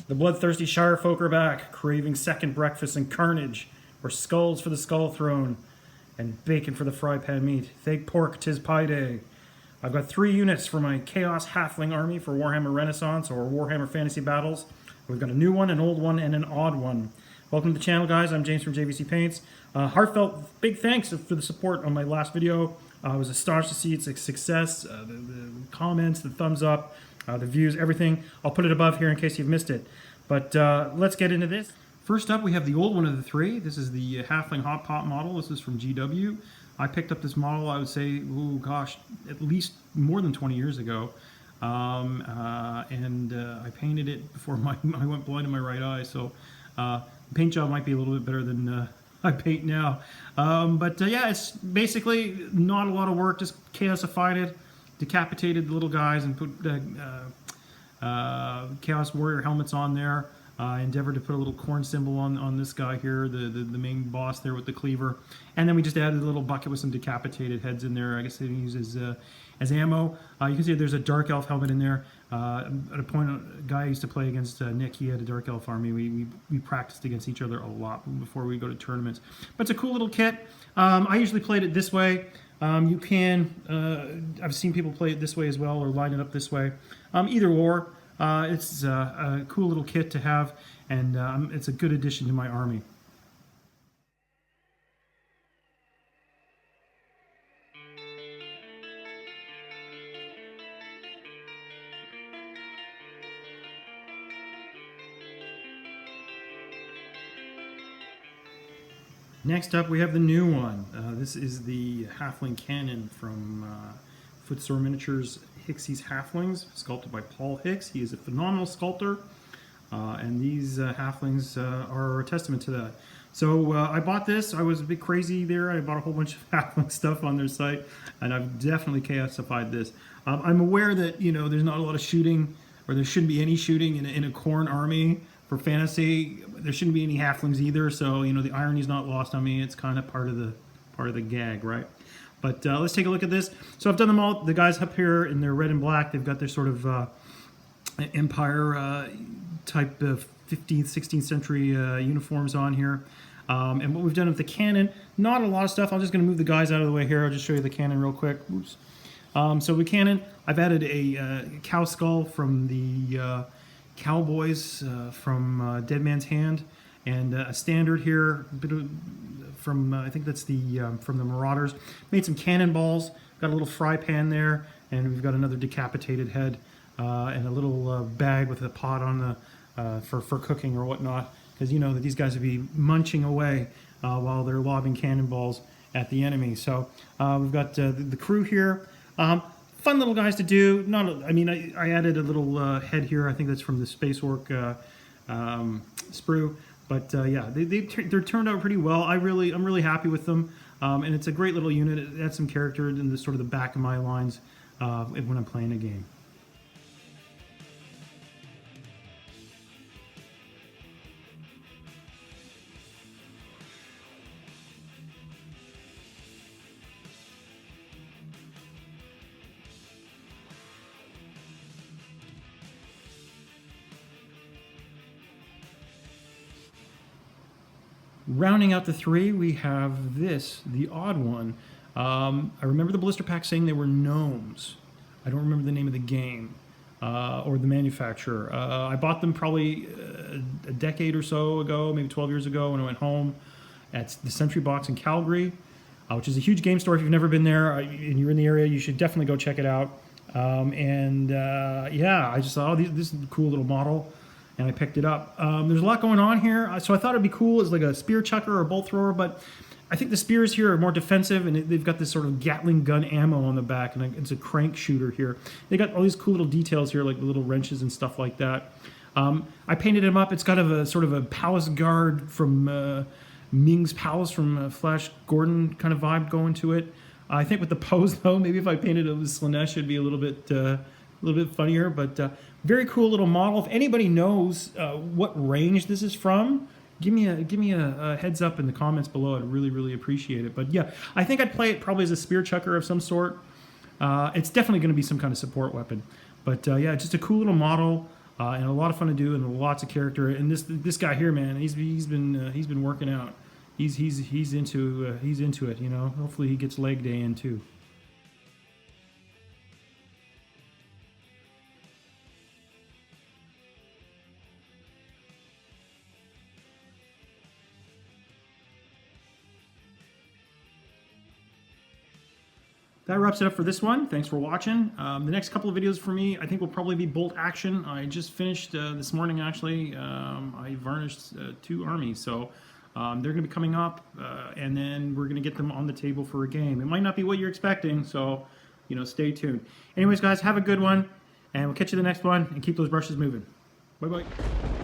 The bloodthirsty Shire folk are back, craving second breakfast and carnage, or skulls for the skull throne, and bacon for the fry pan meat. Thank pork, 'tis pie day. I've got 3 units for my Chaos Halfling army for Warhammer Renaissance or Warhammer Fantasy Battles. We've got a new one, an old one, and an odd one. Welcome to the channel, guys. I'm James from JVC Paints. Heartfelt big thanks for the support on my last video. I was astonished to see it's a success. The comments, the thumbs up, the views, everything. I'll put it above here in case you've missed it. But let's get into this. First up, we have the old one of the 3. This is the Halfling Hot Pot model. This is from GW. I picked up this model, I would say, oh gosh, at least more than 20 years ago. I painted it before I went blind in my right eye, so the paint job might be a little bit better than I paint now. Yeah, it's basically not a lot of work, just chaosified it, decapitated the little guys and put Chaos Warrior helmets on there. Endeavored to put a little corn symbol on this guy here, the main boss there with the cleaver. And then we just added a little bucket with some decapitated heads in there. I guess they use as ammo. You can see there's a Dark Elf helmet in there. At a point, a guy I used to play against, Nick, he had a Dark Elf army. We practiced against each other a lot before we go to tournaments. But it's a cool little kit. I usually played it this way. You can, I've seen people play it this way as well, or line it up this way. Either or. It's a cool little kit to have, and it's a good addition to my army. Next up, we have the new one. This is the Halfling Cannon from Footsore Miniatures Hicksey's Halflings, sculpted by Paul Hicks. He is a phenomenal sculptor, and these Halflings are a testament to that. So I bought this. I was a bit crazy there. I bought a whole bunch of Halfling stuff on their site, and I've definitely chaosified this. I'm aware that, you know, there's not a lot of shooting, or there shouldn't be any shooting in a Khorne army for fantasy. There shouldn't be any Halflings either, so, you know, the irony's not lost on me. It's kind of part of the gag, right? But let's take a look at this. So I've done them all. The guys up here in their red and black, they've got their sort of Empire type of 15th, 16th century uniforms on here. And what we've done with the cannon, not a lot of stuff. I'm just going to move the guys out of the way here. I'll just show you the cannon real quick. Oops. So with cannon, I've added a cow skull from the Cowboys from Dead Man's Hand, and a standard here, a bit of, from I think that's from the Marauders. Made some cannonballs. Got a little fry pan there, and we've got another decapitated head, and a little bag with a pot on the for cooking or whatnot, because you know that these guys would be munching away while they're lobbing cannonballs at the enemy. So we've got the crew here. Fun little guys to do. I mean, I added a little head here. I think that's from the Space Orc sprue. But yeah, they're turned out pretty well. I'm really happy with them, and it's a great little unit. It adds some character in the sort of the back of my lines when I'm playing a game. Rounding out the 3, we have this, the odd one. I remember the blister pack saying they were gnomes. I don't remember the name of the game or the manufacturer. I bought them probably a decade or so ago, maybe 12 years ago, when I went home at the Century Box in Calgary, which is a huge game store. If you've never been there and you're in the area, you should definitely go check it out. Yeah, I just thought, oh, this is a cool little model, and I picked it up. There's a lot going on here, so I thought it'd be cool as like a spear chucker or a bolt thrower, but I think the spears here are more defensive, and they've got this sort of Gatling gun ammo on the back, and it's a crank shooter here. They got all these cool little details here, like the little wrenches and stuff like that. I painted him up. It's got a sort of a palace guard from Ming's Palace from Flash Gordon kind of vibe going to it. I think with the pose though, maybe if I painted it with Slaanesh, it'd be a little bit funnier. But very cool little model. If anybody knows what range this is from, give me a heads up in the comments below. I'd really appreciate it. But yeah, I think I'd play it probably as a spear chucker of some sort. It's definitely going to be some kind of support weapon. But yeah, just a cool little model. and a lot of fun to do, and lots of character. And this guy here, man, he's been working out. He's into it. You know, hopefully he gets leg day in too. That wraps it up for this one. Thanks for watching. The next couple of videos for me, I think, will probably be bolt action. I just finished this morning, actually. I varnished 2 armies, so they're going to be coming up, and then we're going to get them on the table for a game. It might not be what you're expecting, so, you know, stay tuned. Anyways, guys, have a good one, and we'll catch you the next one, and keep those brushes moving. Bye-bye.